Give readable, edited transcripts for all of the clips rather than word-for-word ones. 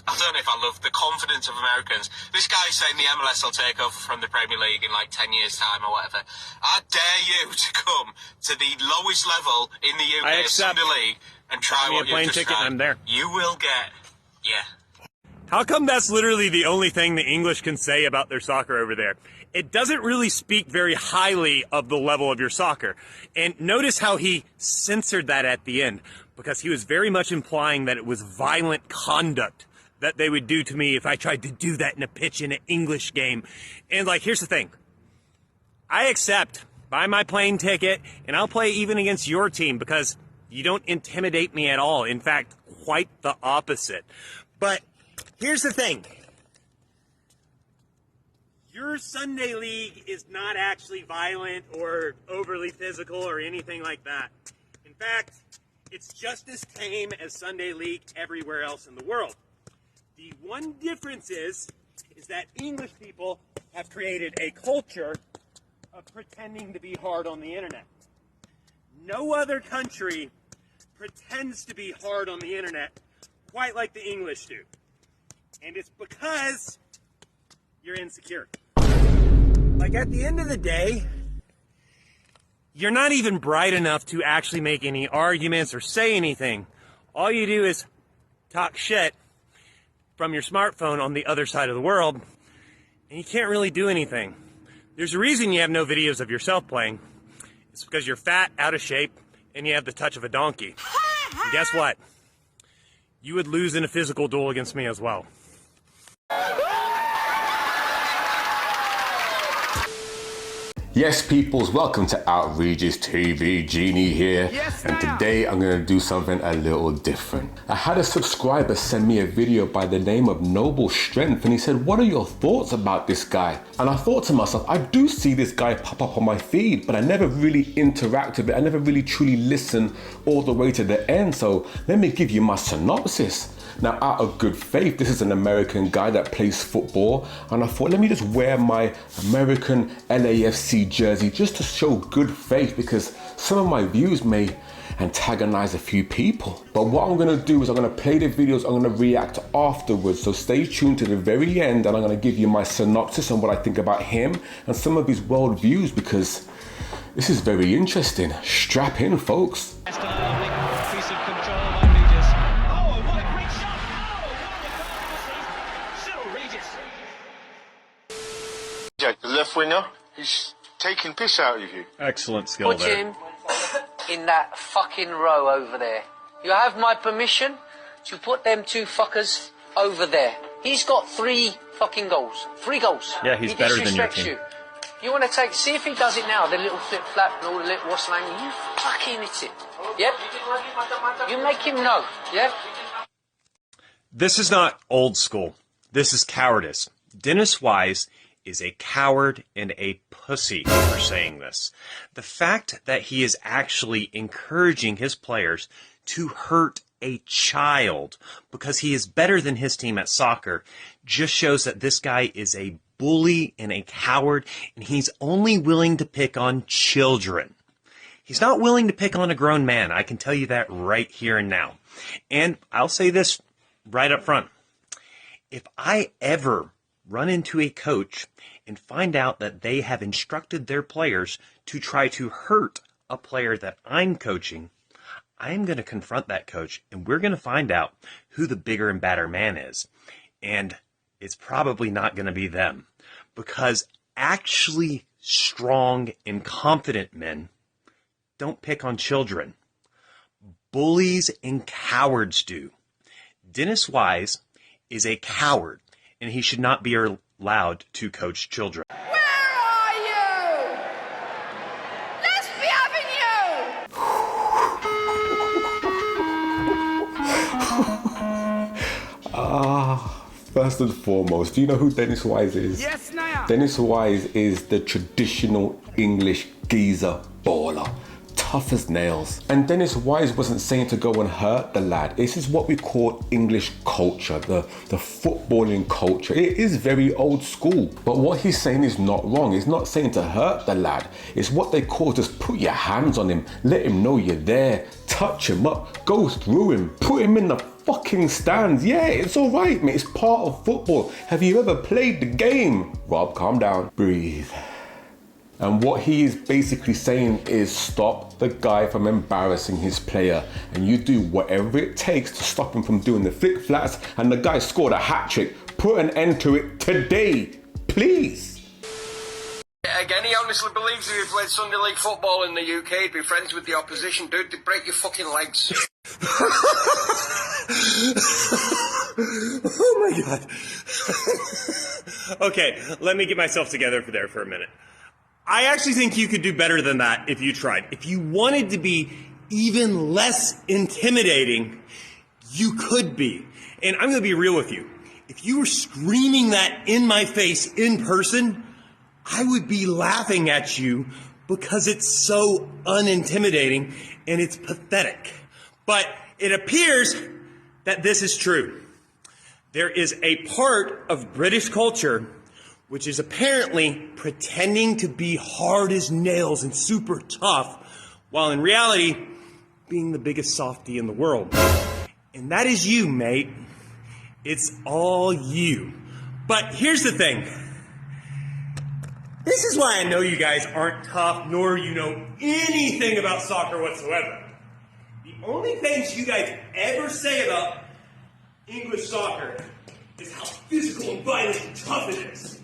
I don't know if I love the confidence of Americans. This guy's saying the MLS will take over from the Premier League in like 10 years' time or whatever. I dare you to come to the lowest level in the UK Sunday League and try what you've described. I'm there. You will get, How come that's literally the only thing the English can say about their soccer over there? It doesn't really speak very highly of the level of your soccer. And notice how he censored that at the end, because he was very much implying that it was violent conduct that they would do to me if I tried to do that in a pitch in an English game. And like, here's the thing. I accept, buy my plane ticket, and I'll play even against your team because you don't intimidate me at all. In fact, quite the opposite. But here's the thing. Your Sunday league is not actually violent or overly physical or anything like that. In fact, it's just as tame as Sunday league everywhere else in the world. The one difference is that English people have created a culture of pretending to be hard on the internet. No other country pretends to be hard on the internet quite like the English do. And it's because you're insecure. Like, at the end of the day, you're not even bright enough to actually make any arguments or say anything. All you do is talk shit from your smartphone on the other side of the world, and you can't really do anything. There's a reason you have no videos of yourself playing. It's because you're fat, out of shape, and you have the touch of a donkey. And guess what? You would lose in a physical duel against me as well. Yes, peoples, welcome to Outrageous TV. Genie here. Yes, and today I'm going to do something a little different. I had a subscriber send me a video by the name of Noble Strength, and he said, what are your thoughts about this guy? And I thought to myself, I do see this guy pop up on my feed, but I never really interact with it. I never really truly listen all the way to the end. So let me give you my synopsis. Now, out of good faith, this is an American guy that plays football, and I thought, let me just wear my American LAFC jersey just to show good faith, because some of my views may antagonize a few people. But what I'm gonna do is I'm gonna play the videos, I'm gonna react afterwards, so stay tuned to the very end, and I'm gonna give you my synopsis on what I think about him and some of his world views, because this is very interesting. Strap in, folks. The left winger, he's taking piss out of you. Excellent skill Put there. him in that fucking row over there. You have my permission to put them two fuckers over there. He's got 3 fucking goals. 3 goals. Yeah, he's better than your team. You want to see if he does it now, the little flip flap and all the little what's name. You fucking hit it. Yep. You make him know. Yep. This is not old school. This is cowardice. Dennis Wise is a coward and a pussy for saying this. The fact that he is actually encouraging his players to hurt a child because he is better than his team at soccer just shows that this guy is a bully and a coward, and he's only willing to pick on children. He's not willing to pick on a grown man. I can tell you that right here and now. And I'll say this right up front. If I ever run into a coach and find out that they have instructed their players to try to hurt a player that I'm coaching, I'm going to confront that coach, and we're going to find out who the bigger and badder man is. And it's probably not going to be them, because actually strong and confident men don't pick on children. Bullies and cowards do. Dennis Wise is a coward, and he should not be allowed to coach children. Where are you? Let's be having you! First and foremost, do you know who Dennis Wise is? Yes, now. Dennis Wise is the traditional English geezer baller. Tough as nails. And Dennis Wise wasn't saying to go and hurt the lad. This is what we call English culture, the footballing culture. It is very old school. But what he's saying is not wrong. He's not saying to hurt the lad. It's what they call just put your hands on him, let him know you're there, touch him up, go through him, put him in the fucking stands. Yeah, it's alright, mate. It's part of football. Have you ever played the game? Rob, calm down. Breathe. And what he is basically saying is stop the guy from embarrassing his player. And you do whatever it takes to stop him from doing the flick flats. And the guy scored a hat trick. Put an end to it today, please. Again, he honestly believes if he played Sunday League football in the UK, he'd be friends with the opposition. Dude, they'd break your fucking legs. Oh my God. Okay, let me get myself together there for a minute. I actually think you could do better than that if you tried. If you wanted to be even less intimidating, you could be. And I'm going to be real with you. If you were screaming that in my face in person, I would be laughing at you because it's so unintimidating and it's pathetic. But it appears that this is true. There is a part of British culture which is apparently pretending to be hard as nails and super tough, while in reality, being the biggest softie in the world. And that is you, mate. It's all you. But here's the thing. This is why I know you guys aren't tough, nor you know anything about soccer whatsoever. The only things you guys ever say about English soccer is how physical and violent and tough it is.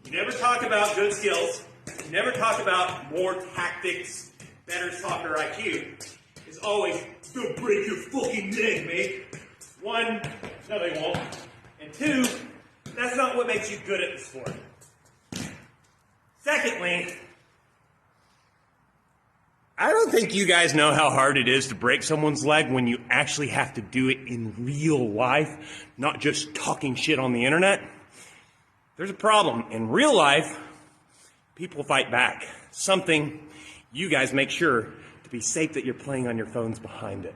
You never talk about good skills. You never talk about more tactics, better soccer IQ. It's always, they'll break your fucking leg, mate. One, no they won't. And two, that's not what makes you good at the sport. Secondly, I don't think you guys know how hard it is to break someone's leg when you actually have to do it in real life, not just talking shit on the internet. There's a problem. In real life, people fight back. Something you guys make sure to be safe that you're playing on your phones behind it.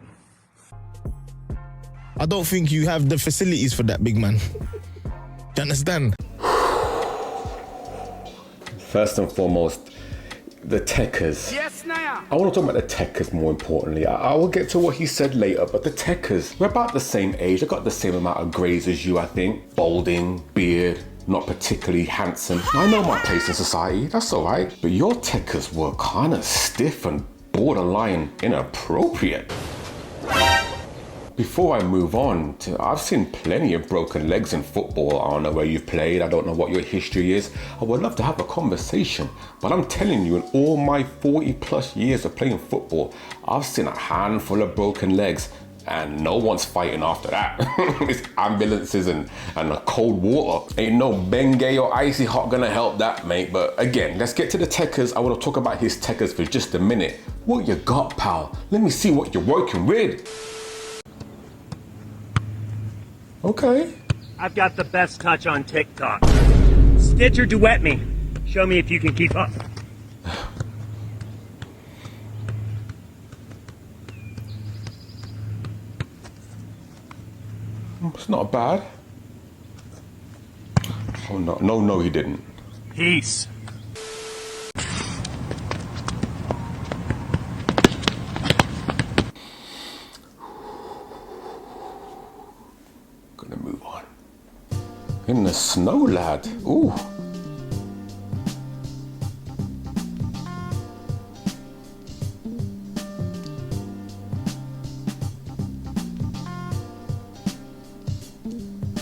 I don't think you have the facilities for that, big man. Do you understand? First and foremost, the techers. Yes, Naya. I want to talk about the techers more importantly. I will get to what he said later, but the techers, we're about the same age. I got the same amount of greys as you, I think. Balding, beard, not particularly handsome. I know my place in society, that's all right. But your techers were kind of stiff and borderline inappropriate. Before I move on, I've seen plenty of broken legs in football. I don't know where you've played, I don't know what your history is. I would love to have a conversation, but I'm telling you, in all my 40 plus years of playing football, I've seen a handful of broken legs and no one's fighting after that. It's ambulances and a cold water. Ain't no Bengay or Icy Hot gonna help that, mate. But again, let's get to the techers. I want to talk about his techers for just a minute. What you got, pal? Let me see what you're working with. Okay. I've got the best touch on TikTok. Stitch or duet me. Show me if you can keep up. It's not bad. Oh no, no, he didn't. Peace. Gonna move on. In the snow, lad. Ooh.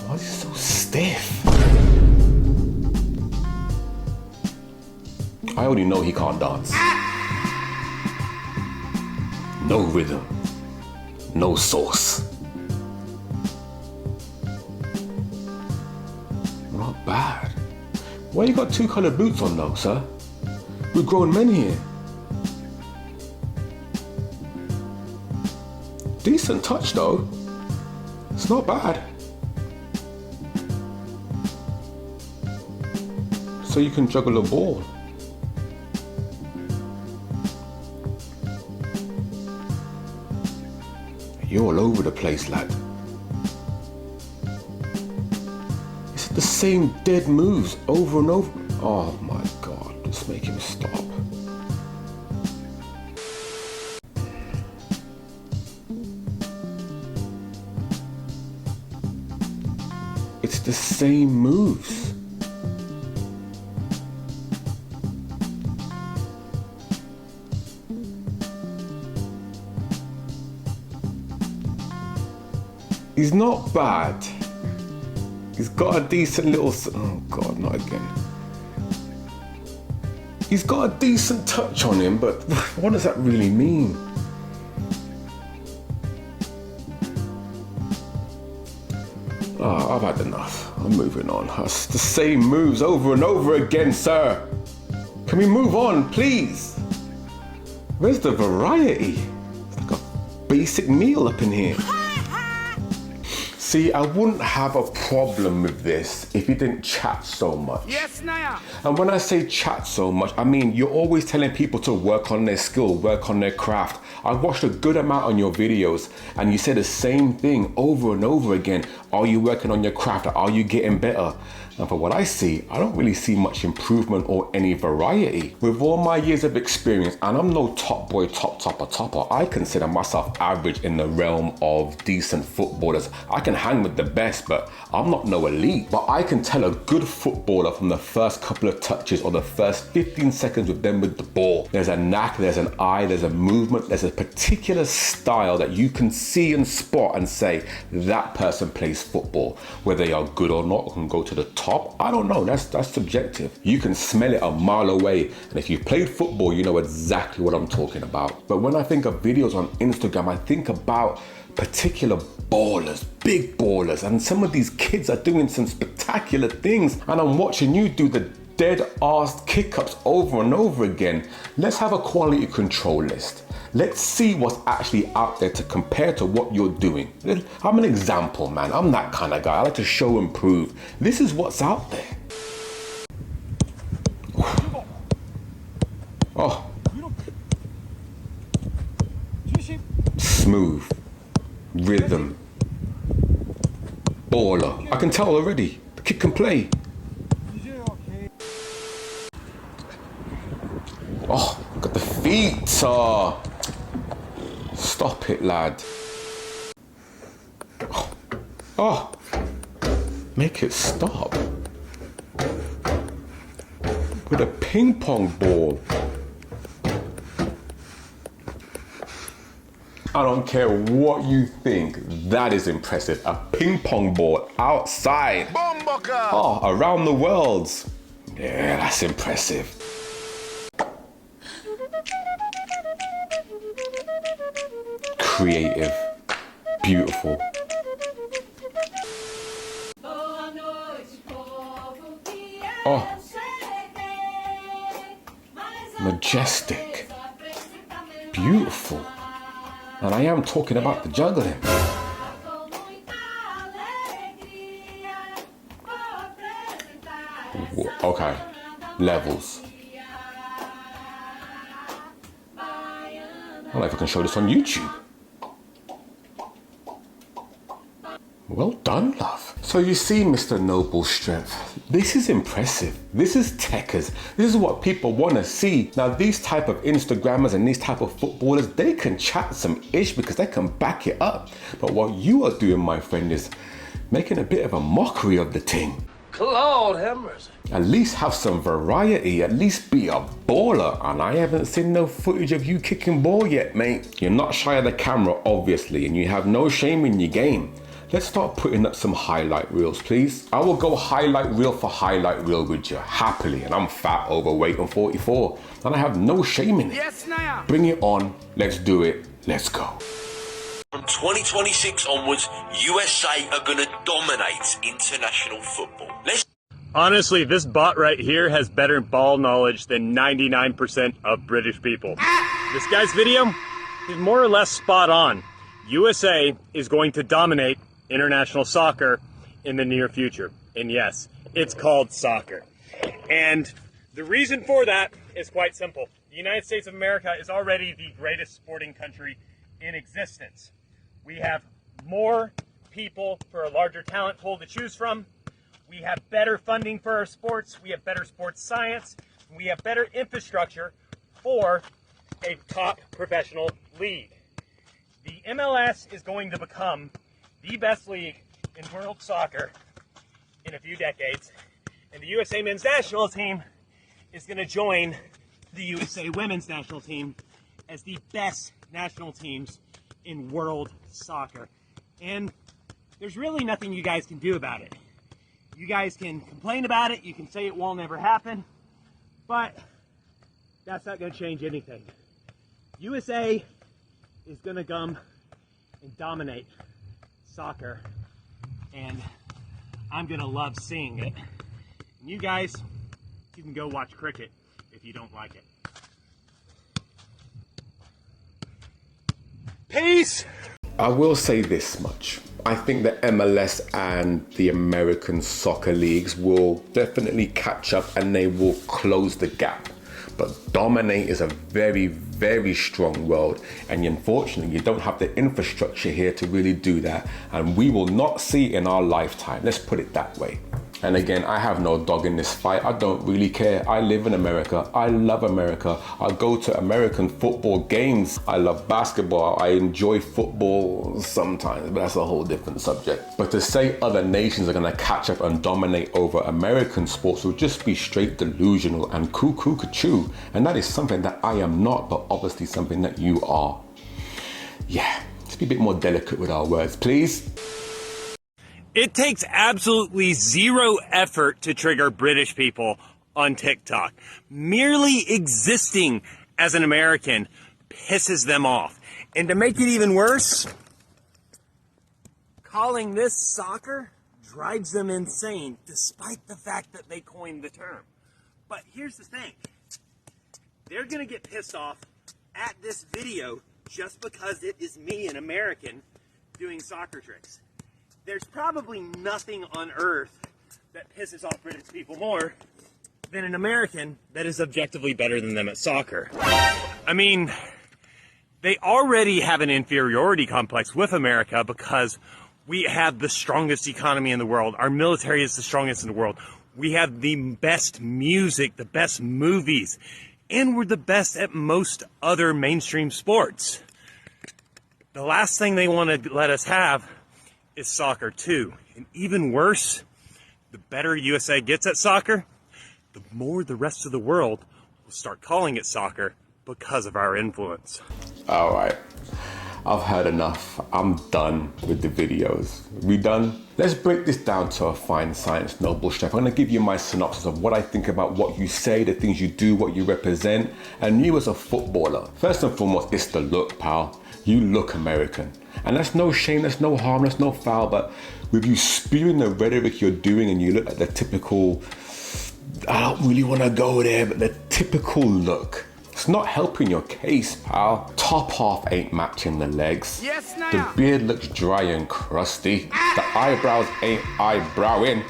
Why is he so stiff? I already know he can't dance. No rhythm. No sauce. Not bad. Why you got two colored boots on though, sir? We're grown men here. Decent touch though. It's not bad. So you can juggle a ball. You're all over the place, lad. It's the same dead moves over and over. Oh my God, just make him stop. It's the same moves. He's not bad. He's got a decent little... Oh God, not again. He's got a decent touch on him, but what does that really mean? Oh, I've had enough. I'm moving on. It's the same moves over and over again, sir. Can we move on, please? Where's the variety? It's like a basic meal up in here. See, I wouldn't have a problem with this if you didn't chat so much. Yes, Naya. And when I say chat so much, I mean you're always telling people to work on their skill, work on their craft. I've watched a good amount on your videos and you say the same thing over and over again. Are you working on your craft? Are you getting better? And for what I see, I don't really see much improvement or any variety. With all my years of experience, and I'm no top boy, topper, I consider myself average in the realm of decent footballers. I can hang with the best, but I'm not no elite. But I can tell a good footballer from the first couple of touches or the first 15 seconds with them with the ball. There's a knack, there's an eye, there's a movement, there's a particular style that you can see and spot and say, that person plays football. Whether they are good or not, can go to the top, I don't know, that's subjective. You can smell it a mile away, and if you've played football, you know exactly what I'm talking about. But when I think of videos on Instagram, I think about particular ballers, big ballers, and some of these kids are doing some spectacular things, and I'm watching you do the dead-ass kick-ups over and over again. Let's have a quality control list. Let's see what's actually out there to compare to what you're doing. I'm an example, man. I'm that kind of guy. I like to show and prove. This is what's out there. Oh. Smooth. Rhythm. Baller. I can tell already. The kid can play. Oh, got the feet. Stop it, lad. Oh, make it stop. With a ping pong ball. I don't care what you think, that is impressive. A ping pong ball outside. Oh, around the world. Yeah, that's impressive. Creative, beautiful. Oh, majestic, beautiful. And I am talking about the juggling. Okay, levels. I don't know if I can show this on YouTube. Well done, love. So you see, Mr. Noble Strength, this is impressive. This is techers. This is what people want to see. Now, these type of Instagrammers and these type of footballers, they can chat some ish because they can back it up. But what you are doing, my friend, is making a bit of a mockery of the thing. Lord have mercy. At least have some variety, at least be a baller. And I haven't seen no footage of you kicking ball yet, mate. You're not shy of the camera, obviously, and you have no shame in your game. Let's start putting up some highlight reels, please. I will go highlight reel for highlight reel with you, happily. And I'm fat, overweight, and 44. And I have no shame in it. Yes, Naya. Bring it on, let's do it, let's go. From 2026 onwards, USA are going to dominate international football. Honestly, this bot right here has better ball knowledge than 99% of British people. This guy's video is more or less spot on. USA is going to dominate international soccer in the near future. And yes, it's called soccer. And the reason for that is quite simple. The United States of America is already the greatest sporting country in existence. We have more people for a larger talent pool to choose from. We have better funding for our sports. We have better sports science. We have better infrastructure for a top professional league. The MLS is going to become the best league in world soccer, in a few decades, and the USA men's national team is going to join the USA women's national team as the best national teams in world soccer. And there's really nothing you guys can do about it. You guys can complain about it, you can say it won't ever happen, but that's not going to change anything. USA is going to come and dominate soccer, and I'm going to love seeing it. And you guys, you can go watch cricket if you don't like it. Peace! I will say this much. I think the MLS and the American soccer leagues will definitely catch up and they will close the gap. But dominate is a very, very strong word, and unfortunately you don't have the infrastructure here to really do that, and we will not see it in our lifetime. Let's put it that way. And again, I have no dog in this fight. I don't really care. I live in America. I love America. I go to American football games. I love basketball. I enjoy football sometimes, but that's a whole different subject. But to say other nations are gonna catch up and dominate over American sports will just be straight delusional and cuckoo. And that is something that I am not, but obviously something that you are. Yeah, let's be a bit more delicate with our words, please. It takes absolutely zero effort to trigger British people on TikTok. Merely existing as an American pisses them off. And to make it even worse, calling this soccer drives them insane, despite the fact that they coined the term. But here's the thing. They're gonna get pissed off at this video just because it is me, an American, doing soccer tricks. There's probably nothing on earth that pisses off British people more than an American that is objectively better than them at soccer. I mean, they already have an inferiority complex with America because we have the strongest economy in the world. Our military is the strongest in the world. We have the best music, the best movies, and we're the best at most other mainstream sports. The last thing they want to let us have is soccer too. And even worse, the better USA gets at soccer, the more the rest of the world will start calling it soccer because of our influence. All right, I've heard enough. I'm done with the videos. We done? Let's break this down to a fine science, noble chef. I'm gonna give you my synopsis of what I think about what you say, the things you do, what you represent, and you as a footballer. First and foremost, it's the look, pal. You look American. And that's no shame, that's no harm, that's no foul, but with you spewing the rhetoric you're doing and you look like the typical, I don't really want to go there, but the typical look, it's not helping your case, pal. Top half ain't matching the legs. Yes, now. The beard looks dry and crusty. The eyebrows ain't eyebrowing.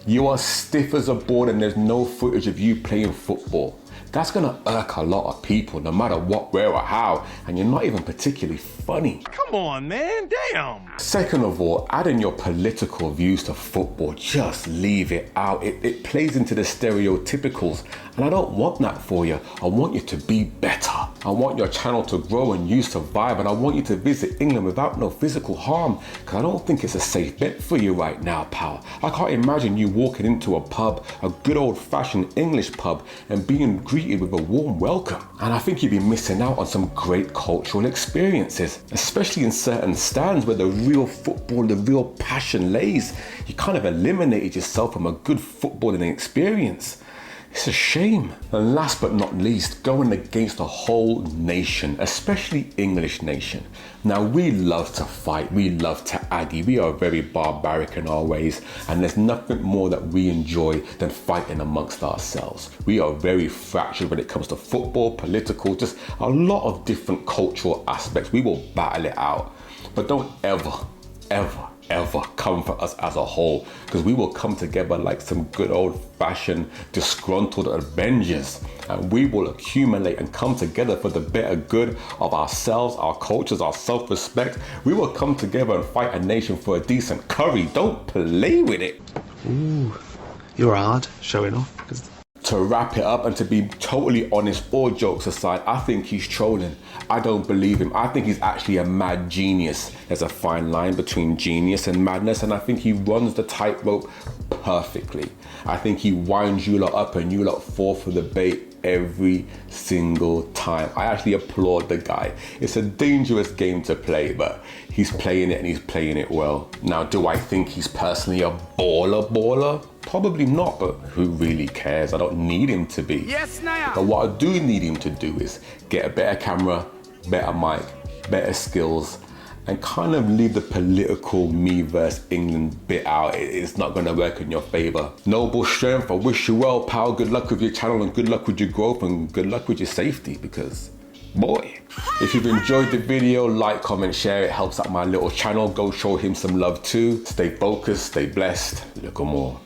You are stiff as a board and there's no footage of you playing football. That's gonna irk a lot of people, no matter what, where, or how, and you're not even particularly funny. Come on, man, damn. Second of all, adding your political views to football, just leave it out. It plays into the stereotypicals, and I don't want that for you. I want you to be better. I want your channel to grow and you survive, and I want you to visit England without no physical harm, because I don't think it's a safe bet for you right now, pal. I can't imagine you walking into a pub, a good old-fashioned English pub, and being greeted with a warm welcome. And I think you'd be missing out on some great cultural experiences, especially in certain stands where the real football, the real passion lays. You kind of eliminated yourself from a good footballing experience. It's a shame. And last but not least, going against a whole nation, especially English nation. Now, we love to fight, we love to aggie, we are very barbaric in our ways, and there's nothing more that we enjoy than fighting amongst ourselves. We are very fractured when it comes to football, political, just a lot of different cultural aspects. We will battle it out. But don't ever come for us as a whole, because we will come together like some good old-fashioned disgruntled Avengers, and we will accumulate and come together for the better good of ourselves, our cultures, our self-respect. We will come together and fight a nation for a decent curry. Don't play with it. Ooh, you're hard showing off. To to wrap it up and to be totally honest, all jokes aside, I think he's trolling. I don't believe him. I think he's actually a mad genius. There's a fine line between genius and madness, and I think he runs the tightrope perfectly. I think he winds you lot up and you lot fall for the bait every single time. I actually applaud the guy. It's a dangerous game to play, but he's playing it and he's playing it well. Now, do I think he's personally a baller? Probably not, but who really cares? I don't need him to be. Yes, now. But what I do need him to do is get a better camera, better mic, better skills, and kind of leave the political me versus England bit out. It's not gonna work in your favor. Noble strength, I wish you well, pal. Good luck with your channel and good luck with your growth and good luck with your safety, because boy. If you've enjoyed the video, like, comment, share. It helps out my little channel. Go show him some love too. Stay focused, stay blessed. Look more.